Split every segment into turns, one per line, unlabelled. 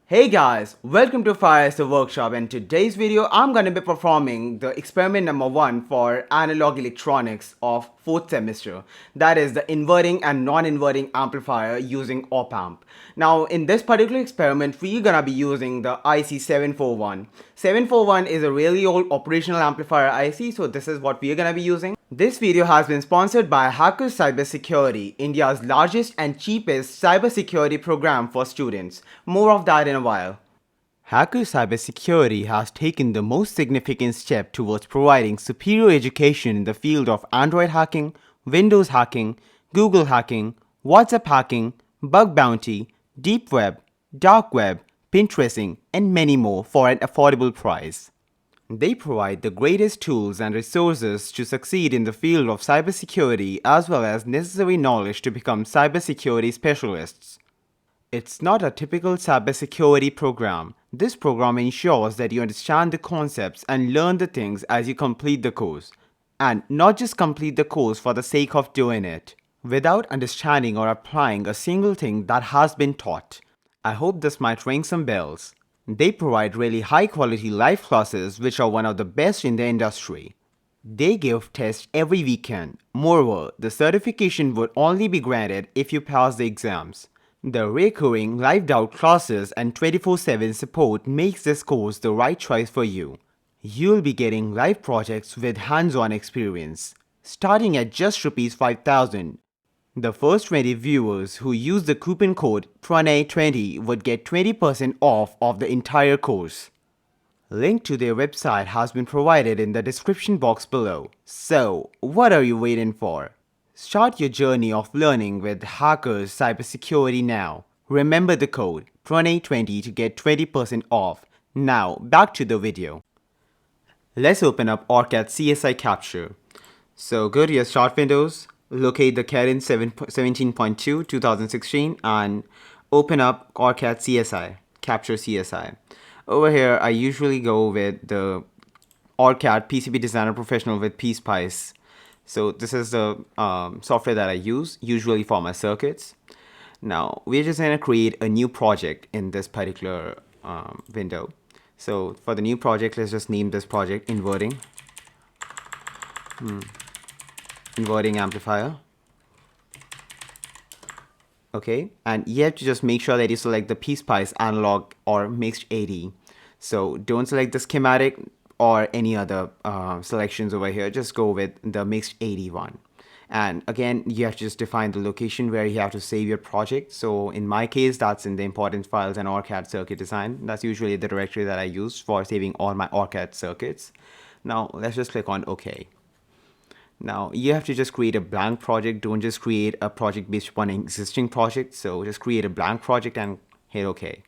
Hey guys, welcome to Fire the Workshop. In today's video, I'm going to be performing the experiment number 1 for analog electronics of 4th semester. That is the inverting and non-inverting amplifier using op-amp. Now in this particular experiment, we're going to be using the IC 741. 741 is a really old operational amplifier IC, so this is what we're going to be using. This video has been sponsored by Hackers Cybersecurity, India's largest and cheapest cybersecurity program for students. More of that in a while. Hackers Cybersecurity has taken the most significant step towards providing superior education in the field of Android hacking, Windows hacking, Google hacking, WhatsApp hacking, bug bounty, deep web, dark web, Pinteresting, and many more for an affordable price. They provide the greatest tools and resources to succeed in the field of cybersecurity as well as necessary knowledge to become cybersecurity specialists. It's not a typical cybersecurity program. This program ensures that you understand the concepts and learn the things as you complete the course. And not just complete the course for the sake of doing it, without understanding or applying a single thing that has been taught. I hope this might ring some bells. They provide really high quality live classes which are one of the best in the industry. They give tests every weekend. Moreover, the certification would only be granted if you pass the exams. The recurring lived out classes and 24/7 support makes this course the right choice for you. You'll be getting live projects with hands-on experience, starting at just Rs 5,000. The first 20 viewers who use the coupon code PRANAY20 would get 20% off of the entire course. Link to their website has been provided in the description box below. So, what are you waiting for? Start your journey of learning with Hackers Cybersecurity now. Remember the code PRANAY20 to get 20% off. Now, back to the video. Let's open up OrCAD CSI Capture. So go to your Start Windows. Locate the Karen 17.2 2016 and open up OrCAD CSI, Capture CSI. Over here, I usually go with the OrCAD PCB Designer Professional with PSpice. So this is the software that I use usually for my circuits. Now we're just going to create a new project in this particular window. So for the new project, let's just name this project Inverting. Inverting amplifier. Okay, and you have to just make sure that you select the PSpice analog or mixed AD. So don't select the schematic or any other selections over here. Just go with the mixed AD one. And again, you have to just define the location where you have to save your project. So in my case, that's in the important files and OrCAD circuit design. That's usually the directory that I use for saving all my OrCAD circuits. Now let's just click on OK. Now you have to just create a blank project. Don't just create a project based upon an existing project. So just create a blank project and hit OK.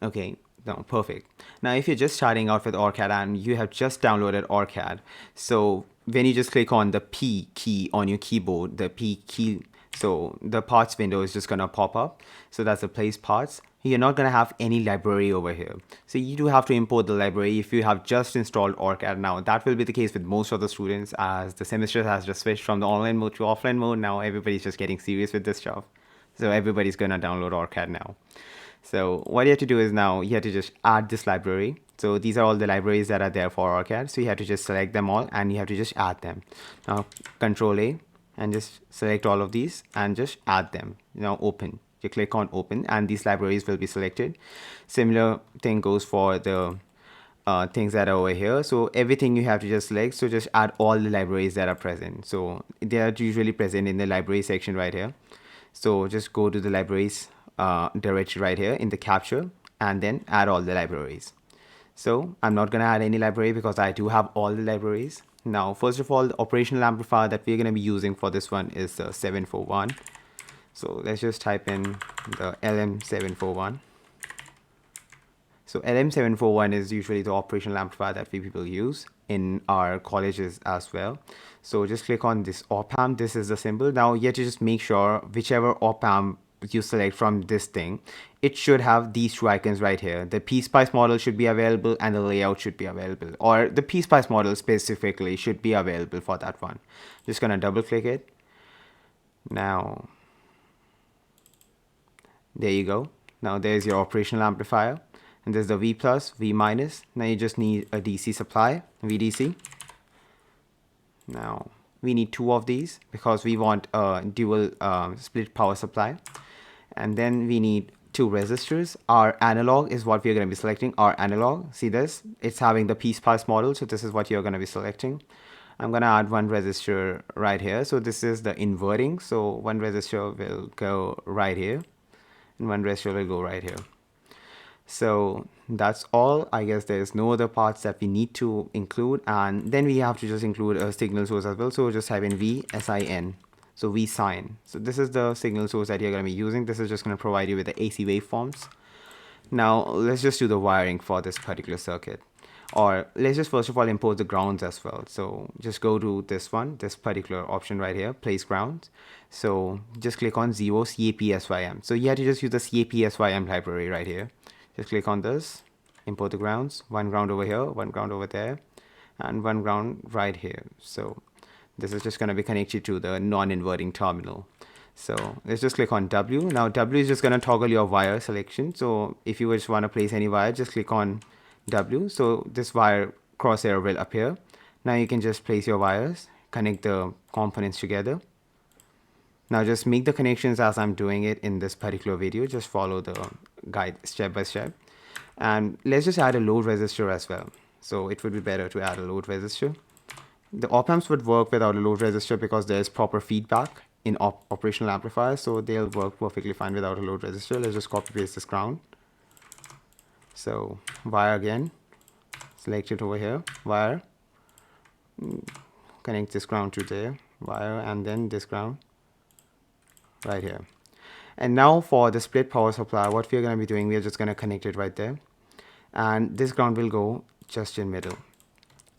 Okay, no, perfect. Now if you're just starting out with OrCAD and you have just downloaded OrCAD, so when you just click on the P key on your keyboard, the P key, so the parts window is just gonna pop up. So that's the place parts. You're not gonna have any library over here. So you do have to import the library if you have just installed OrCAD. Now that will be the case with most of the students as the semester has just switched from the online mode to offline mode. Now everybody's just getting serious with this stuff. So everybody's gonna download OrCAD now. So what you have to do is now you have to just add this library. So these are all the libraries that are there for OrCAD. So you have to just select them all and you have to just add them. Now Control A and just select all of these and just add them. Now open. You click on open and these libraries will be selected. Similar thing goes for the things that are over here. So everything you have to just select. So just add all the libraries that are present. So they are usually present in the library section right here. So just go to the libraries directory right here in the capture and then add all the libraries. So I'm not gonna add any library because I do have all the libraries. Now first of all, the operational amplifier that we're gonna be using for this one is the 741. So let's just type in the LM741. So LM741 is usually the operational amplifier that we people use in our colleges as well. So just click on this op-amp. This is the symbol. Now you have to just make sure whichever op-amp you select from this thing, it should have these two icons right here. The PSpice model should be available and the layout should be available, or the PSpice model specifically should be available for that one. Just gonna double click it. Now There you go. Now there's your operational amplifier, and there's the V plus, V minus. Now you just need a DC supply, VDC. Now we need two of these because we want a dual split power supply. And then we need two resistors. Our analog is what we're going to be selecting. Our analog, see this? It's having the PSpice model, so this is what you're going to be selecting. I'm going to add one resistor right here. So this is the inverting. So one resistor will go right here, and one resistor will go right here. So that's all. I guess there's no other parts that we need to include, and then we have to just include a signal source as well. So just type in VSIN. So V sine. So this is the signal source that you're going to be using. This is just going to provide you with the AC waveforms. Now let's just do the wiring for this particular circuit. Or let's just first of all import the grounds as well. So just go to this one, this particular option right here, place grounds. So just click on 0 CAP PSym. So you have to just use the CAP PSym library right here. Just click on this, import the grounds, one ground over here, one ground over there, and one ground right here. So this is just going to be connected to the non-inverting terminal. So let's just click on W. Now W is just going to toggle your wire selection. So if you just want to place any wire, just click on W. So this wire crosshair will appear. Now you can just place your wires, connect the components together. Now just make the connections as I'm doing it in this particular video. Just follow the guide step by step. And let's just add a load resistor as well. So it would be better to add a load resistor. The op-amps would work without a load resistor because there's proper feedback in operational amplifiers. So they'll work perfectly fine without a load resistor. Let's just copy paste this ground. So wire again, select it over here, wire, connect this ground to there, wire, and then this ground right here. And now for the split power supply, what we're going to be doing, we're just going to connect it right there. And this ground will go just in middle.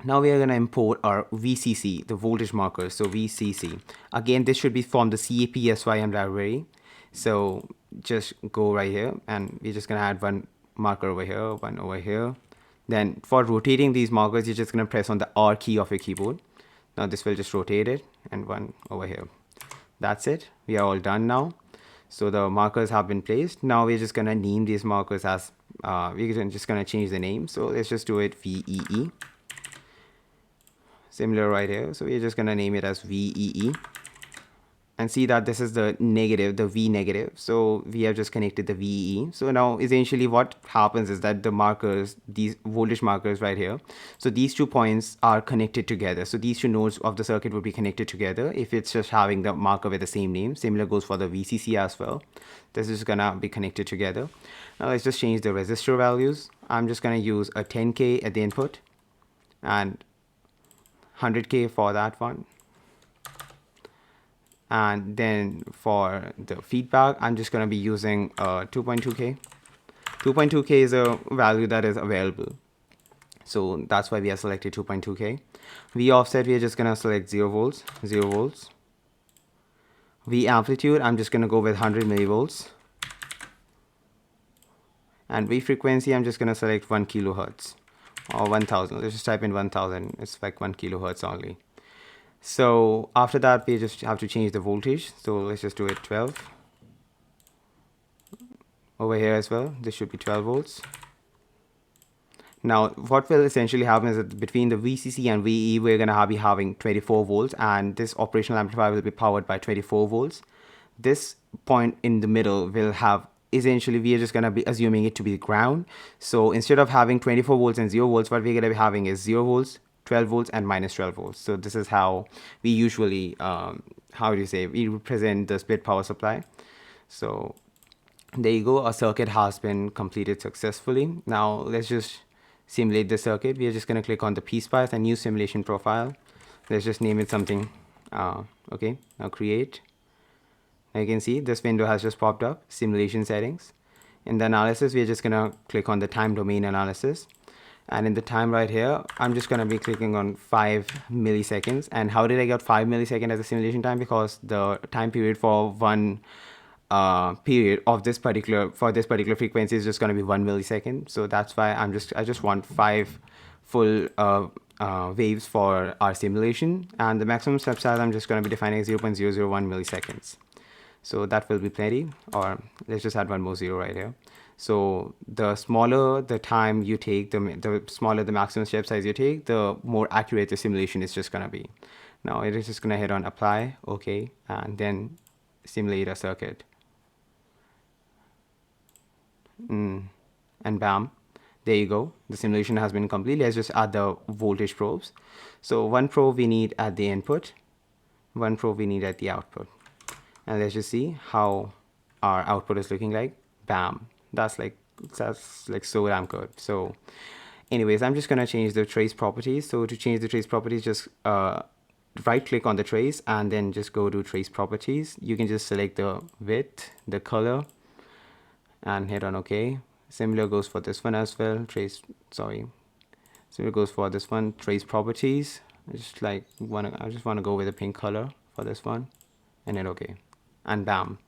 Now we are going to import our VCC, the voltage markers. So VCC. Again, this should be from the CAP PSym library. So just go right here, and we're just going to add one marker over here, one over here. Then for rotating these markers, you're just going to press on the R key of your keyboard. Now this will just rotate it, and one over here. That's it. We are all done now. So the markers have been placed. Now we're just going to name these markers as, we're just going to change the name. So let's just do it VEE. Similar right here. So we're just going to name it as VEE. And see that this is the negative, the V negative. So we have just connected the VEE. So now essentially what happens is that the markers, these voltage markers right here, so these 2 points are connected together. So these 2 nodes of the circuit would be connected together if it's just having the marker with the same name. Similar goes for the VCC as well. This is gonna be connected together. Now let's just change the resistor values. I'm just gonna use a 10K at the input and 100K for that one. And then for the feedback, I'm just going to be using 2.2K. 2.2K is a value that is available. So that's why we have selected 2.2K. V offset, we are just going to select 0 volts, 0 volts. V amplitude, I'm just going to go with 100 millivolts. And V frequency, I'm just going to select 1 kilohertz or 1000. Let's just type in 1000. It's like 1 kilohertz only. So after that, we just have to change the voltage. So let's just do it 12. Over here as well, this should be 12 volts. Now, what will essentially happen is that between the VCC and VE, we're going to be having 24 volts, and this operational amplifier will be powered by 24 volts. This point in the middle will have, essentially, we are just going to be assuming it to be ground. So instead of having 24 volts and 0 volts, what we're going to be having is 0 volts, 12 volts and minus 12 volts. So this is how we usually, we represent the split power supply. So there you go, our circuit has been completed successfully. Now let's just simulate the circuit. We are just going to click on the PSpice and new simulation profile. Let's just name it something. Okay, now create. Now you can see this window has just popped up, simulation settings. In the analysis, we are just going to click on the time domain analysis. And in the time right here, I'm just going to be clicking on 5 milliseconds. And how did I get 5 milliseconds as a simulation time? Because the time period for one period of this particular frequency is just going to be 1 millisecond. So that's why I just want 5 full waves for our simulation. And the maximum step size I'm just going to be defining as 0.001 milliseconds. So that will be plenty, or let's just add one more 0 right here. So the smaller the time you take, the smaller the maximum step size you take, the more accurate the simulation is just gonna be. Now it is just gonna hit on apply, okay, and then simulate a circuit. And bam, there you go, the simulation has been complete. Let's just add the voltage probes. So one probe we need at the input, one probe we need at the output, and let's just see how our output is looking like. Bam, that's like so damn good. So anyways, I'm just gonna change the trace properties. So to change the trace properties, just right click on the trace and then just go to trace properties. You can just select the width, the color, and hit on OK. Similar goes for this one as well. Similar goes for this one. Trace properties. I just want to go with a pink color for this one, and hit OK. And bam,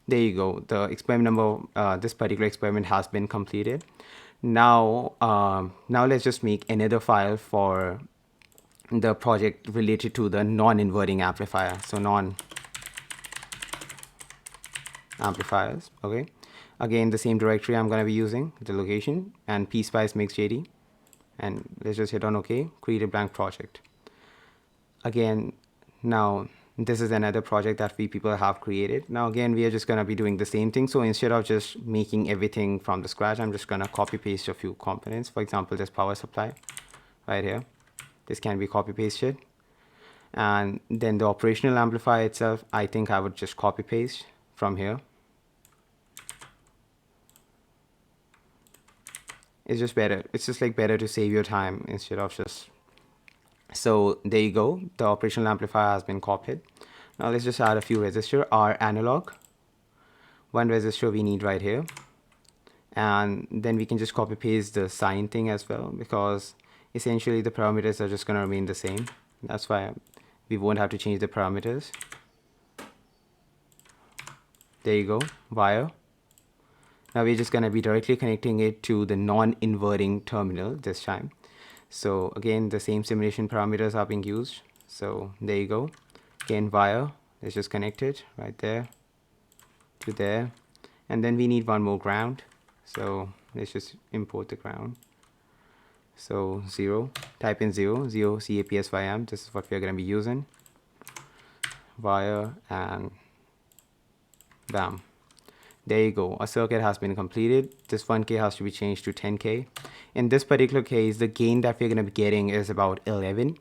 there you go. The experiment number, this particular experiment has been completed. Now, now let's just make another file for the project related to the non-inverting amplifier. So non-amplifiers, okay. Again, the same directory I'm going to be using, the location, and PSpice makes JD. And let's just hit on OK, create a blank project. Again, now this is another project that we people have created. Now again, we are just going to be doing the same thing. So instead of just making everything from the scratch, I'm just going to copy paste a few components. For example, this power supply right here. This can be copy pasted. And then the operational amplifier itself, I think I would just copy paste from here. It's just better. It's just like better to save your time instead of just. So there you go. The operational amplifier has been copied. Now let's just add a few resistors. Our analog. One resistor we need right here. And then we can just copy paste the sign thing as well, because essentially the parameters are just going to remain the same. That's why we won't have to change the parameters. There you go. Wire. Now we're just going to be directly connecting it to the non-inverting terminal this time. So again, the same simulation parameters are being used. So there you go. Again, wire. Let's just connect it right there to there. And then we need one more ground. So let's just import the ground. So 0, type in 0 CAPSYM. This is what we are going to be using. Wire, and bam. There you go. A circuit has been completed. This 1K has to be changed to 10K. In this particular case, the gain that we're going to be getting is about 11.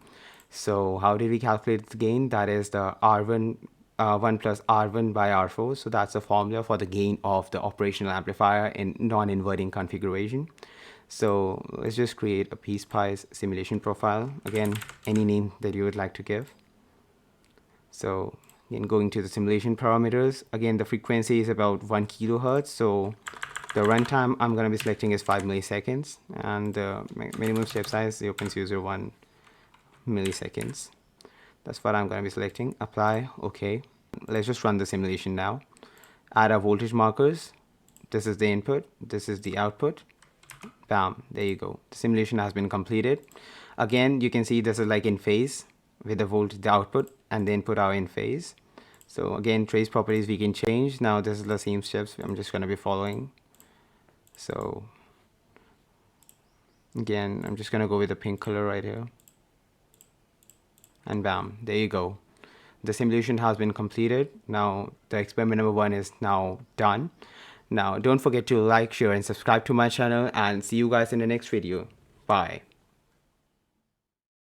So how did we calculate the gain? That is the R1 1 plus R1 by R4. So that's the formula for the gain of the operational amplifier in non-inverting configuration. So let's just create a PSpice simulation profile. Again, any name that you would like to give. So again, going to the simulation parameters, again, the frequency is about 1 kilohertz. So the runtime I'm going to be selecting is 5 milliseconds, and the minimum step size 0.001 milliseconds. That's what I'm going to be selecting. Apply, OK. Let's just run the simulation now. Add our voltage markers. This is the input. This is the output. Bam, there you go. The simulation has been completed. Again, you can see this is like in phase with the output and the input are in phase. So again, trace properties we can change. Now this is the same steps I'm just going to be following. So again, I'm just going to go with the pink color right here. And bam, there you go. The simulation has been completed. Now the experiment number 1 is now done. Now don't forget to like, share, and subscribe to my channel, and see you guys in the next video. Bye.